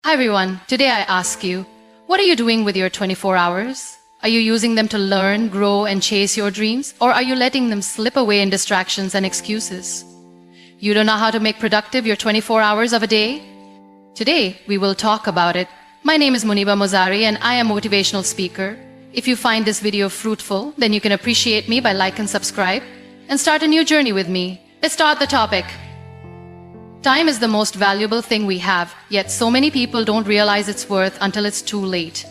Hi everyone, today I ask you, what are you doing with your 24 hours? Are you using them to learn, grow, and chase your dreams? Or are you letting them slip away in distractions and excuses? You don't know how to make productive your 24 hours of a day? Today, we will talk about it. My name is Muniba Mazari and I am a motivational speaker. If you find this video fruitful, then you can appreciate me by like and subscribe and start a new journey with me. Let's start the topic. Time is the most valuable thing we have, yet so many people don't realize its worth until it's too late.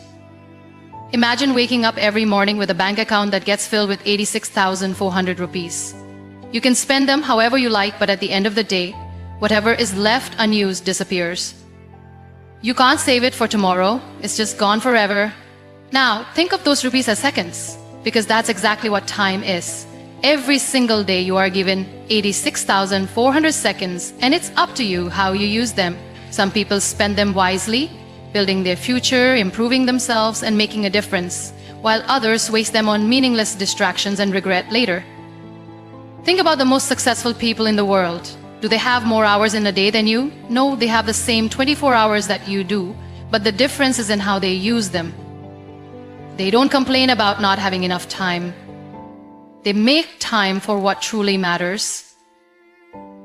Imagine waking up every morning with a bank account that gets filled with 86,400 rupees. You can spend them however you like, but at the end of the day, whatever is left unused disappears. You can't save it for tomorrow, it's just gone forever. Now, think of those rupees as seconds, because that's exactly what time is. Every single day you are given 86,400 seconds, and it's up to you how you use them. Some people spend them wisely, building their future, improving themselves, and making a difference, while others waste them on meaningless distractions and regret later. Think about the most successful people in the world. Do they have more hours in a day than you? No, they have the same 24 hours that you do, but the difference is in how they use them. They don't complain about not having enough time. They make time for what truly matters.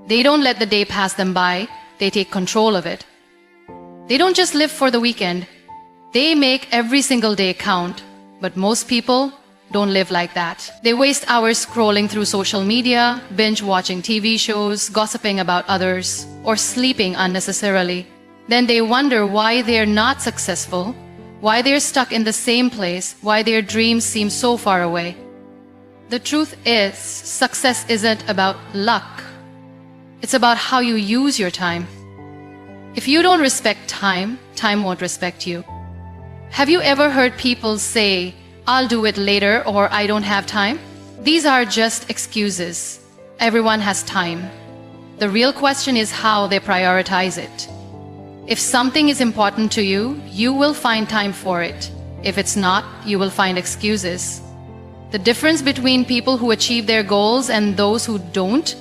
They don't let the day pass them by, they take control of it. They don't just live for the weekend. They make every single day count. But most people don't live like that. They waste hours scrolling through social media, binge watching TV shows, gossiping about others, or sleeping unnecessarily. Then they wonder why they're not successful, why they're stuck in the same place, why their dreams seem so far away. The truth is, success isn't about luck. It's about how you use your time. If you don't respect time, time won't respect you. Have you ever heard people say, "I'll do it later," or "I don't have time"? These are just excuses. Everyone has time. The real question is how they prioritize it. If something is important to you, you will find time for it. If it's not, you will find excuses. The difference between people who achieve their goals and those who don't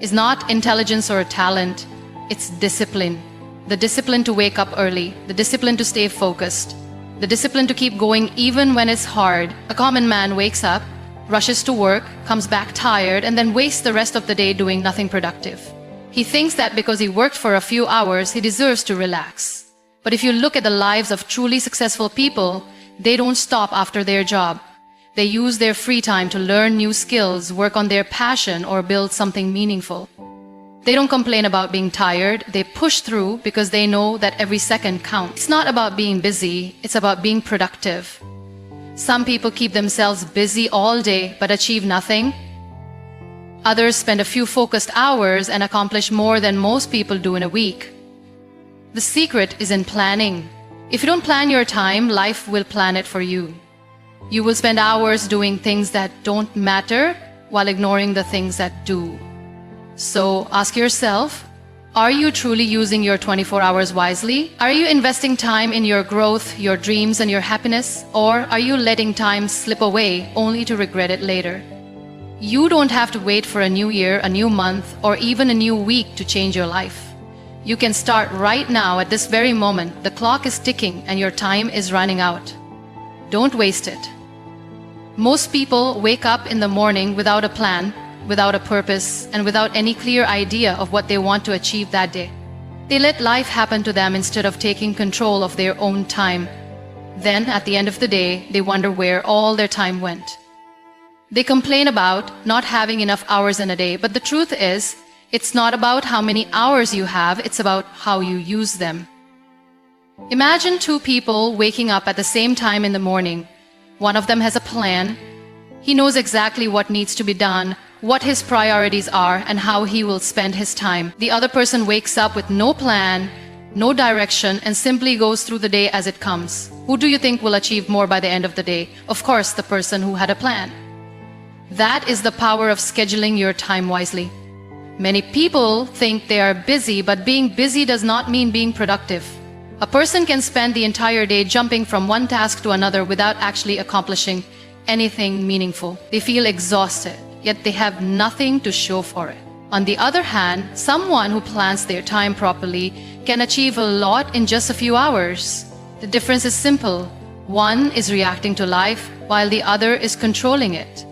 is not intelligence or talent, it's discipline. The discipline to wake up early, the discipline to stay focused, the discipline to keep going even when it's hard. A common man wakes up, rushes to work, comes back tired, and then wastes the rest of the day doing nothing productive. He thinks that because he worked for a few hours, he deserves to relax. But if you look at the lives of truly successful people, they don't stop after their job. They use their free time to learn new skills, work on their passion, or build something meaningful. They don't complain about being tired. They push through because they know that every second counts. It's not about being busy, it's about being productive. Some people keep themselves busy all day but achieve nothing. Others spend a few focused hours and accomplish more than most people do in a week. The secret is in planning. If you don't plan your time, life will plan it for you. You will spend hours doing things that don't matter while ignoring the things that do. So ask yourself, are you truly using your 24 hours wisely? Are you investing time in your growth, your dreams, and your happiness? Or are you letting time slip away only to regret it later? You don't have to wait for a new year, a new month, or even a new week to change your life. You can start right now at this very moment. The clock is ticking and your time is running out. Don't waste it. Most people wake up in the morning without a plan, without a purpose, and without any clear idea of what they want to achieve that day. They let life happen to them instead of taking control of their own time. Then, at the end of the day, they wonder where all their time went. They complain about not having enough hours in a day, but the truth is, it's not about how many hours you have, it's about how you use them. Imagine two people waking up at the same time in the morning. One of them has a plan. He knows exactly what needs to be done, what his priorities are, and how he will spend his time. The other person wakes up with no plan, no direction, and simply goes through the day as it comes. Who do you think will achieve more by the end of the day? Of course, the person who had a plan. That is the power of scheduling your time wisely. Many people think they are busy, but being busy does not mean being productive. A person can spend the entire day jumping from one task to another without actually accomplishing anything meaningful. They feel exhausted, yet they have nothing to show for it. On the other hand, someone who plans their time properly can achieve a lot in just a few hours. The difference is simple. One is reacting to life while the other is controlling it.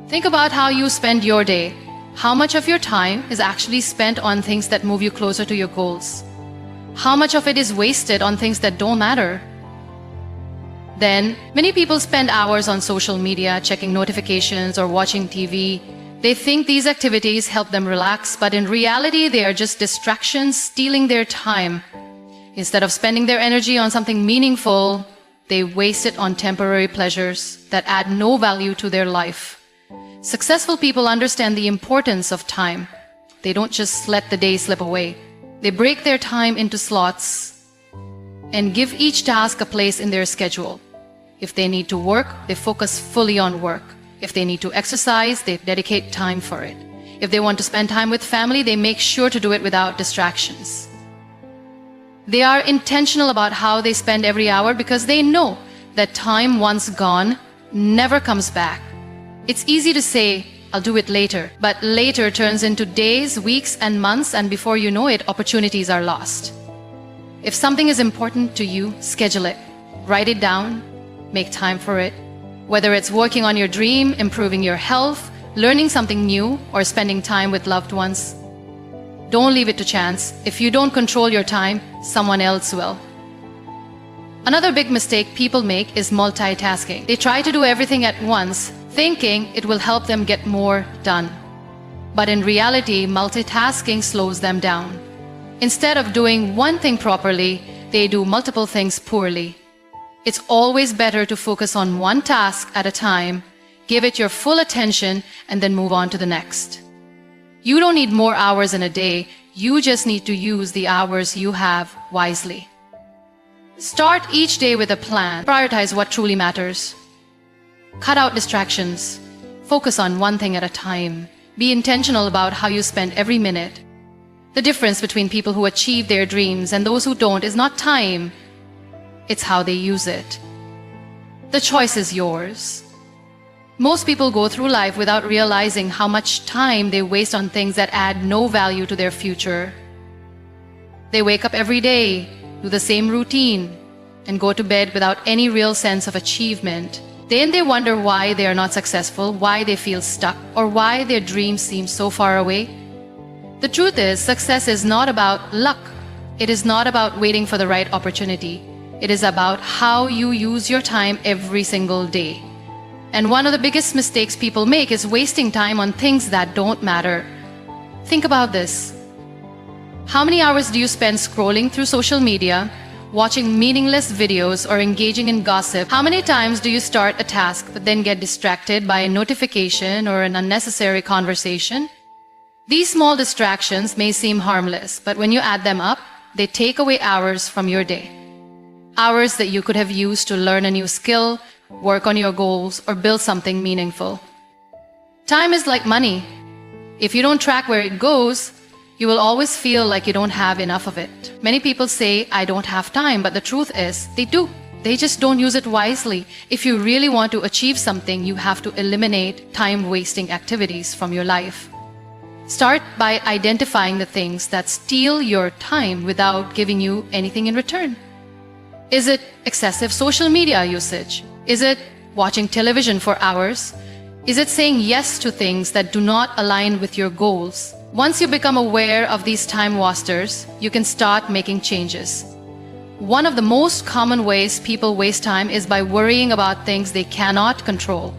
Think about how you spend your day. How much of your time is actually spent on things that move you closer to your goals? How much of it is wasted on things that don't matter? Then, many people spend hours on social media, checking notifications or watching TV. They think these activities help them relax, but in reality, they are just distractions stealing their time. Instead of spending their energy on something meaningful, they waste it on temporary pleasures that add no value to their life. Successful people understand the importance of time. They don't just let the day slip away. They break their time into slots and give each task a place in their schedule. If they need to work, they focus fully on work. If they need to exercise, they dedicate time for it. If they want to spend time with family, they make sure to do it without distractions. They are intentional about how they spend every hour because they know that time once gone never comes back. It's easy to say, I'll do it later, but later turns into days, weeks, and months, and before you know it, opportunities are lost. If something is important to you, schedule it. Write it down. Make time for it. Whether it's working on your dream, improving your health, learning something new, or spending time with loved ones. Don't leave it to chance. If you don't control your time, someone else will. Another big mistake people make is multitasking. They try to do everything at once, thinking it will help them get more done. But in reality, multitasking slows them down. Instead of doing one thing properly, they do multiple things poorly. It's always better to focus on one task at a time, give it your full attention, and then move on to the next. You don't need more hours in a day, you just need to use the hours you have wisely. Start each day with a plan. Prioritize what truly matters. Cut out distractions. Focus on one thing at a time. Be intentional about how you spend every minute. The difference between people who achieve their dreams and those who don't is not time. It's how they use it. The choice is yours. Most people go through life without realizing how much time they waste on things that add no value to their future. They wake up every day, do the same routine, and go to bed without any real sense of achievement. Then they wonder why they are not successful, why they feel stuck, or why their dreams seem so far away. The truth is, success is not about luck. It is not about waiting for the right opportunity. It is about how you use your time every single day. And one of the biggest mistakes people make is wasting time on things that don't matter. Think about this. How many hours do you spend scrolling through social media, watching meaningless videos, or engaging in gossip? How many times do you start a task but then get distracted by a notification or an unnecessary conversation? These small distractions may seem harmless, but when you add them up, they take away hours from your day. Hours that you could have used to learn a new skill, work on your goals, or build something meaningful. Time is like money. If you don't track where it goes, you will always feel like you don't have enough of it. Many people say, I don't have time, but the truth is, they do. They just don't use it wisely. If you really want to achieve something, you have to eliminate time-wasting activities from your life. Start by identifying the things that steal your time without giving you anything in return. Is it excessive social media usage? Is it watching television for hours? Is it saying yes to things that do not align with your goals? Once you become aware of these time wasters, you can start making changes. One of the most common ways people waste time is by worrying about things they cannot control.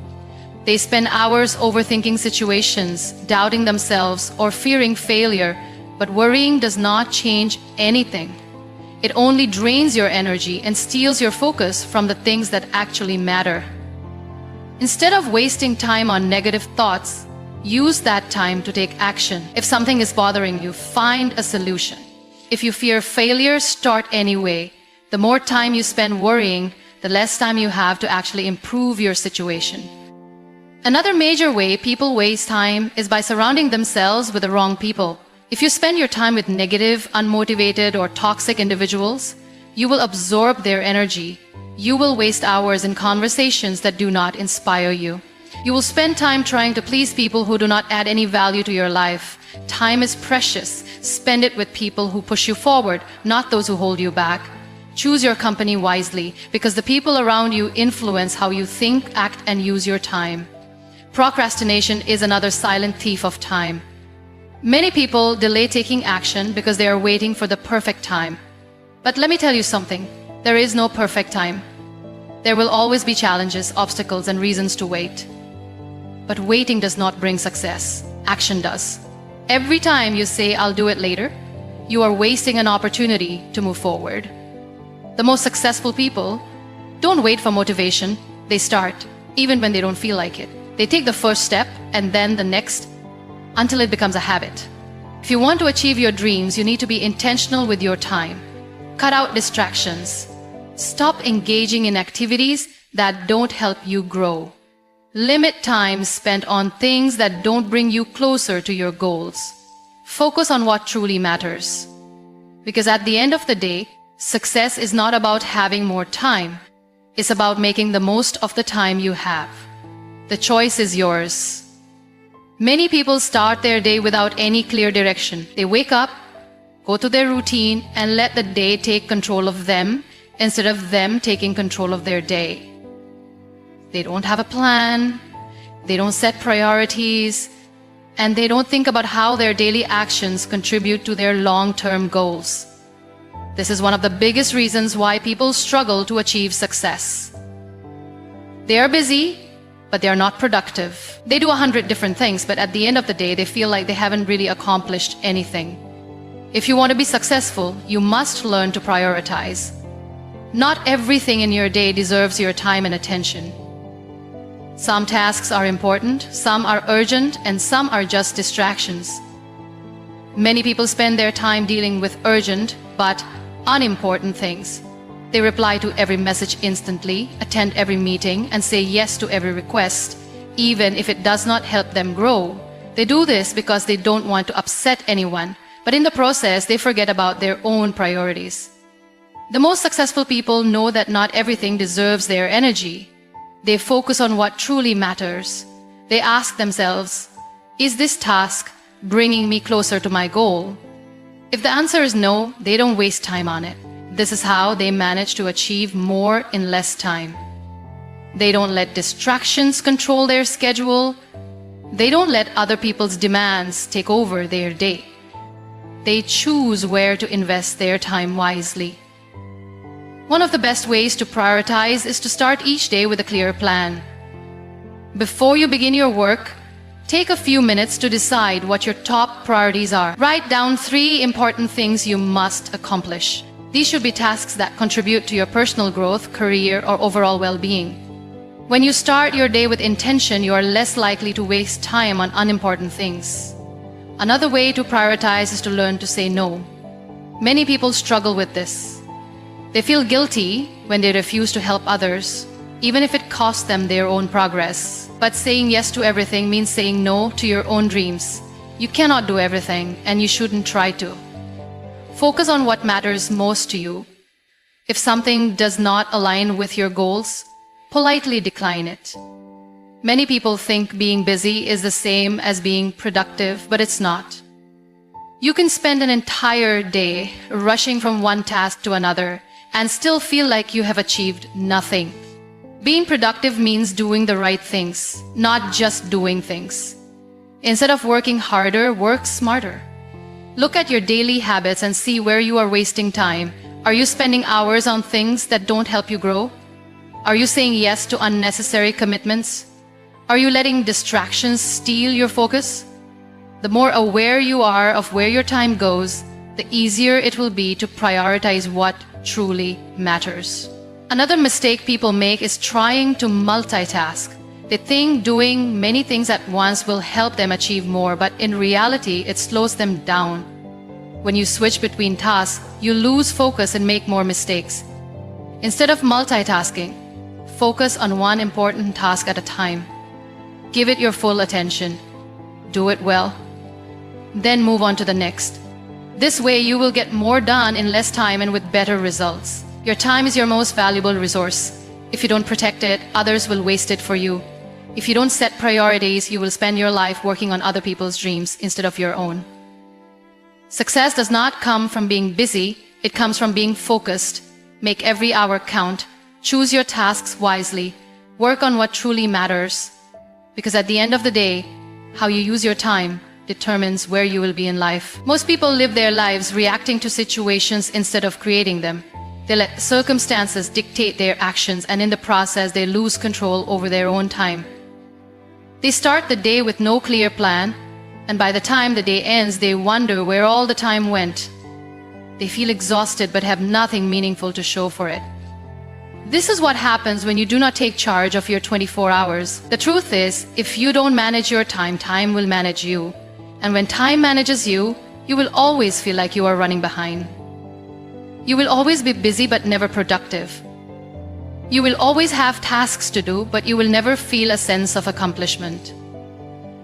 They spend hours overthinking situations, doubting themselves, or fearing failure, but worrying does not change anything. It only drains your energy and steals your focus from the things that actually matter. Instead of wasting time on negative thoughts, use that time to take action. If something is bothering you, find a solution. If you fear failure, start anyway. The more time you spend worrying, the less time you have to actually improve your situation. Another major way people waste time is by surrounding themselves with the wrong people. If you spend your time with negative, unmotivated, or toxic individuals, you will absorb their energy. You will waste hours in conversations that do not inspire you. You will spend time trying to please people who do not add any value to your life. Time is precious. Spend it with people who push you forward, not those who hold you back. Choose your company wisely, because the people around you influence how you think, act, and use your time. Procrastination is another silent thief of time. Many people delay taking action because they are waiting for the perfect time. But let me tell you something, there is no perfect time. There will always be challenges, obstacles, and reasons to wait. But waiting does not bring success. Action does. Every time you say, "I'll do it later," you are wasting an opportunity to move forward. The most successful people don't wait for motivation. They start, even when they don't feel like it. They take the first step and then the next until it becomes a habit. If you want to achieve your dreams, you need to be intentional with your time. Cut out distractions. Stop engaging in activities that don't help you grow. Limit time spent on things that don't bring you closer to your goals. Focus on what truly matters. Because at the end of the day, success is not about having more time. It's about making the most of the time you have. The choice is yours. Many people start their day without any clear direction. They wake up, go to their routine, and let the day take control of them instead of them taking control of their day. They don't have a plan, they don't set priorities, and they don't think about how their daily actions contribute to their long-term goals. This is one of the biggest reasons why people struggle to achieve success. They are busy, but they are not productive. They do 100 different things, but at the end of the day, they feel like they haven't really accomplished anything. If you want to be successful, you must learn to prioritize. Not everything in your day deserves your time and attention. Some tasks are important, some are urgent, and some are just distractions. Many people spend their time dealing with urgent but unimportant things. They reply to every message instantly, attend every meeting, and say yes to every request, even if it does not help them grow. They do this because they don't want to upset anyone, but in the process, they forget about their own priorities. The most successful people know that not everything deserves their energy. They focus on what truly matters. They ask themselves, is this task bringing me closer to my goal? If the answer is no, they don't waste time on it. This is how they manage to achieve more in less time. They don't let distractions control their schedule. They don't let other people's demands take over their day. They choose where to invest their time wisely. One of the best ways to prioritize is to start each day with a clear plan. Before you begin your work, take a few minutes to decide what your top priorities are. Write down 3 important things you must accomplish. These should be tasks that contribute to your personal growth, career, or overall well-being. When you start your day with intention, you are less likely to waste time on unimportant things. Another way to prioritize is to learn to say no. Many people struggle with this. They feel guilty when they refuse to help others, even if it costs them their own progress. But saying yes to everything means saying no to your own dreams. You cannot do everything, and you shouldn't try to. Focus on what matters most to you. If something does not align with your goals, politely decline it. Many people think being busy is the same as being productive, but it's not. You can spend an entire day rushing from one task to another and still feel like you have achieved nothing. Being productive means doing the right things, not just doing things. Instead of working harder, work smarter. Look at your daily habits and see where you are wasting time. Are you spending hours on things that don't help you grow? Are you saying yes to unnecessary commitments? Are you letting distractions steal your focus? The more aware you are of where your time goes, the easier it will be to prioritize what truly matters. Another mistake people make is trying to multitask. They think doing many things at once will help them achieve more, but in reality, it slows them down. When you switch between tasks, you lose focus and make more mistakes. Instead of multitasking, focus on one important task at a time. Give it your full attention. Do it well. Then move on to the next. This way, you will get more done in less time and with better results. Your time is your most valuable resource. If you don't protect it, others will waste it for you. If you don't set priorities, you will spend your life working on other people's dreams instead of your own. Success does not come from being busy, it comes from being focused. Make every hour count. Choose your tasks wisely. Work on what truly matters. Because at the end of the day, how you use your time determines where you will be in life. Most people live their lives reacting to situations instead of creating them. They let circumstances dictate their actions, and in the process, they lose control over their own time. They start the day with no clear plan, and by the time the day ends, they wonder where all the time went. They feel exhausted but have nothing meaningful to show for it. This is what happens when you do not take charge of your 24 hours. The truth is, if you don't manage your time, time will manage you. And when time manages you, you will always feel like you are running behind. You will always be busy but never productive. You will always have tasks to do, but you will never feel a sense of accomplishment.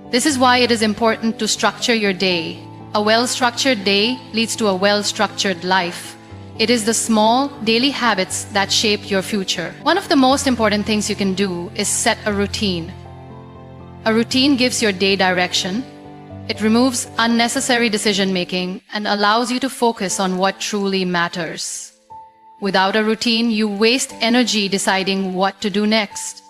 This is why it is important to structure your day. A well-structured day leads to a well-structured life. It is the small, daily habits that shape your future. One of the most important things you can do is set a routine. A routine gives your day direction. It removes unnecessary decision-making and allows you to focus on what truly matters. Without a routine, you waste energy deciding what to do next.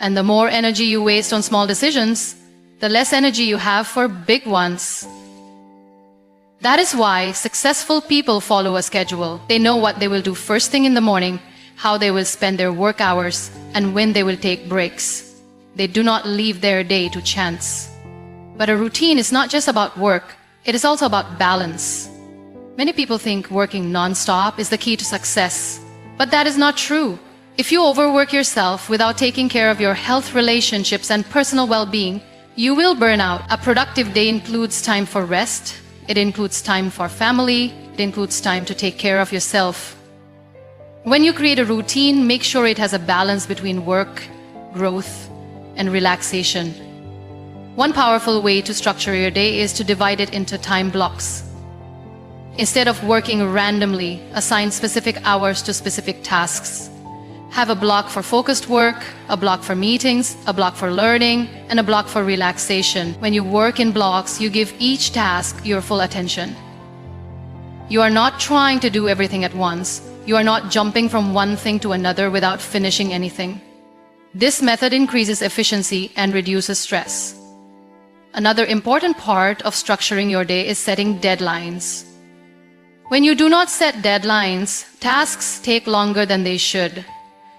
And the more energy you waste on small decisions, the less energy you have for big ones. That is why successful people follow a schedule. They know what they will do first thing in the morning, how they will spend their work hours, and when they will take breaks. They do not leave their day to chance. But a routine is not just about work, it is also about balance. Many people think working non-stop is the key to success, but that is not true. If you overwork yourself without taking care of your health, relationships, and personal well-being, you will burn out. A productive day includes time for rest, it includes time for family, it includes time to take care of yourself. When you create a routine, make sure it has a balance between work, growth, and relaxation. One powerful way to structure your day is to divide it into time blocks. Instead of working randomly, assign specific hours to specific tasks. Have a block for focused work, a block for meetings, a block for learning, and a block for relaxation. When you work in blocks, you give each task your full attention. You are not trying to do everything at once. You are not jumping from one thing to another without finishing anything. This method increases efficiency and reduces stress. Another important part of structuring your day is setting deadlines. When you do not set deadlines, tasks take longer than they should.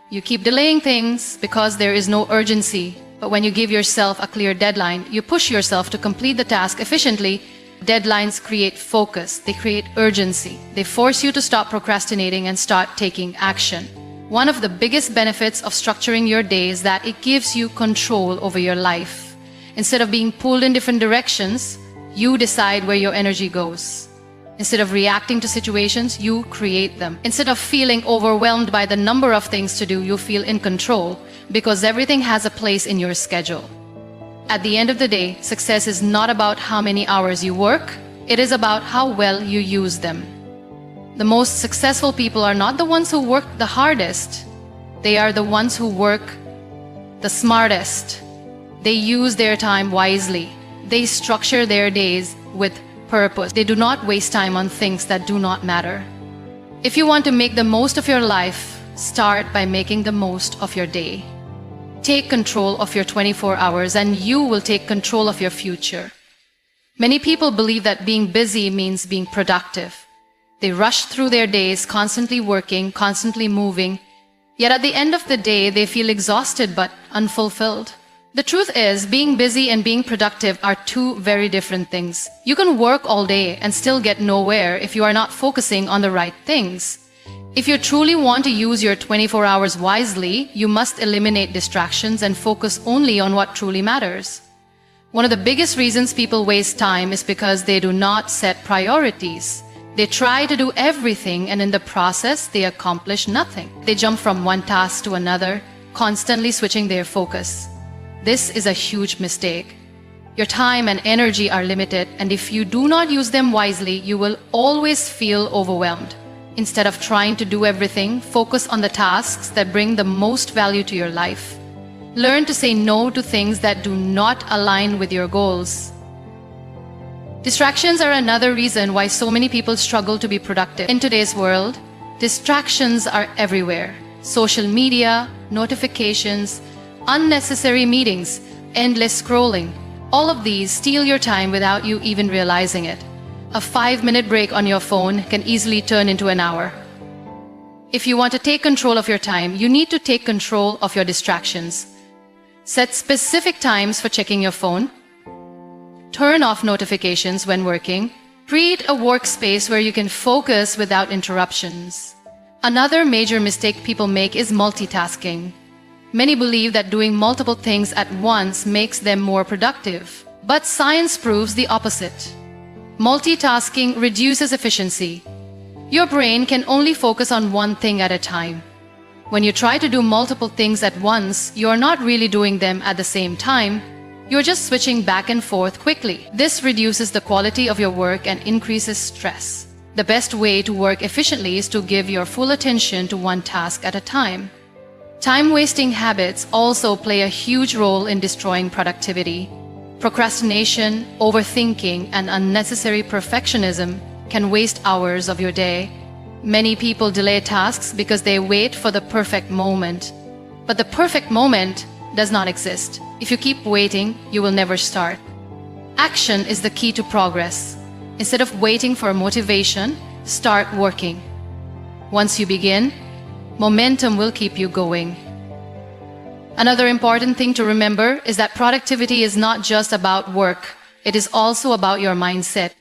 You keep delaying things because there is no urgency. But when you give yourself a clear deadline, you push yourself to complete the task efficiently. Deadlines create focus, they create urgency. They force you to stop procrastinating and start taking action. One of the biggest benefits of structuring your day is that it gives you control over your life. Instead of being pulled in different directions, you decide where your energy goes. Instead of reacting to situations, you create them. Instead of feeling overwhelmed by the number of things to do, you feel in control because everything has a place in your schedule. At the end of the day, success is not about how many hours you work, it is about how well you use them. The most successful people are not the ones who work the hardest. They are the ones who work the smartest. They use their time wisely. They structure their days with purpose. They do not waste time on things that do not matter. If you want to make the most of your life, start by making the most of your day. Take control of your 24 hours and you will take control of your future. Many people believe that being busy means being productive. They rush through their days, constantly working, constantly moving. Yet at the end of the day, they feel exhausted but unfulfilled. The truth is, being busy and being productive are two very different things. You can work all day and still get nowhere if you are not focusing on the right things. If you truly want to use your 24 hours wisely, you must eliminate distractions and focus only on what truly matters. One of the biggest reasons people waste time is because they do not set priorities. They try to do everything and in the process, they accomplish nothing. They jump from one task to another, constantly switching their focus. This is a huge mistake. Your time and energy are limited, and if you do not use them wisely, you will always feel overwhelmed. Instead of trying to do everything, focus on the tasks that bring the most value to your life. Learn to say no to things that do not align with your goals. Distractions are another reason why so many people struggle to be productive. In today's world, distractions are everywhere. Social media, notifications, unnecessary meetings, endless scrolling. All of these steal your time without you even realizing it. A 5-minute break on your phone can easily turn into an hour. If you want to take control of your time, you need to take control of your distractions. Set specific times for checking your phone. Turn off notifications when working. Create a workspace where you can focus without interruptions. Another major mistake people make is multitasking. Many believe that doing multiple things at once makes them more productive. But science proves the opposite. Multitasking reduces efficiency. Your brain can only focus on one thing at a time. When you try to do multiple things at once, you're not really doing them at the same time. You're just switching back and forth quickly. This reduces the quality of your work and increases stress. The best way to work efficiently is to give your full attention to one task at a time. Time-wasting habits also play a huge role in destroying productivity. Procrastination, overthinking, and unnecessary perfectionism can waste hours of your day. Many people delay tasks because they wait for the perfect moment. But the perfect moment does not exist. If you keep waiting, you will never start. Action is the key to progress. Instead of waiting for motivation, start working. Once you begin, momentum will keep you going. Another important thing to remember is that productivity is not just about work. It is also about your mindset.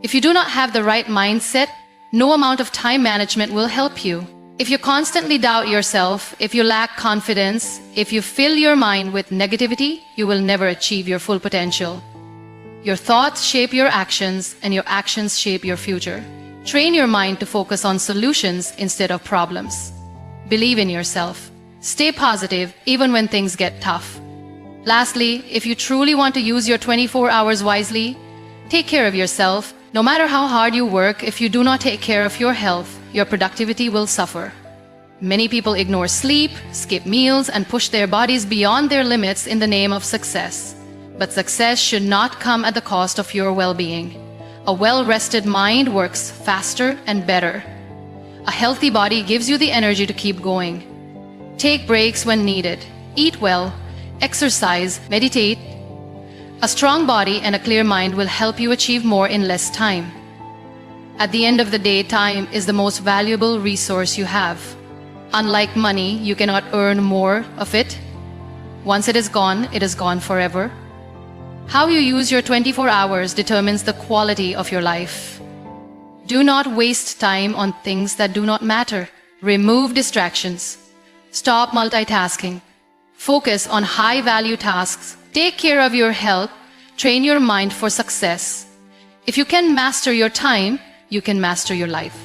If you do not have the right mindset, no amount of time management will help you. If you constantly doubt yourself, if you lack confidence, if you fill your mind with negativity, you will never achieve your full potential. Your thoughts shape your actions, and your actions shape your future. Train your mind to focus on solutions instead of problems. Believe in yourself. Stay positive even when things get tough. Lastly, if you truly want to use your 24 hours wisely, take care of yourself. No matter how hard you work, if you do not take care of your health, your productivity will suffer. Many people ignore sleep, skip meals, and push their bodies beyond their limits in the name of success. But success should not come at the cost of your well-being. A well-rested mind works faster and better. A healthy body gives you the energy to keep going. Take breaks when needed. Eat well, exercise, meditate. A strong body and a clear mind will help you achieve more in less time. At the end of the day, time is the most valuable resource you have. Unlike money, you cannot earn more of it. Once it is gone forever. How you use your 24 hours determines the quality of your life. Do not waste time on things that do not matter. Remove distractions. Stop multitasking. Focus on high-value tasks. Take care of your health. Train your mind for success. If you can master your time, you can master your life.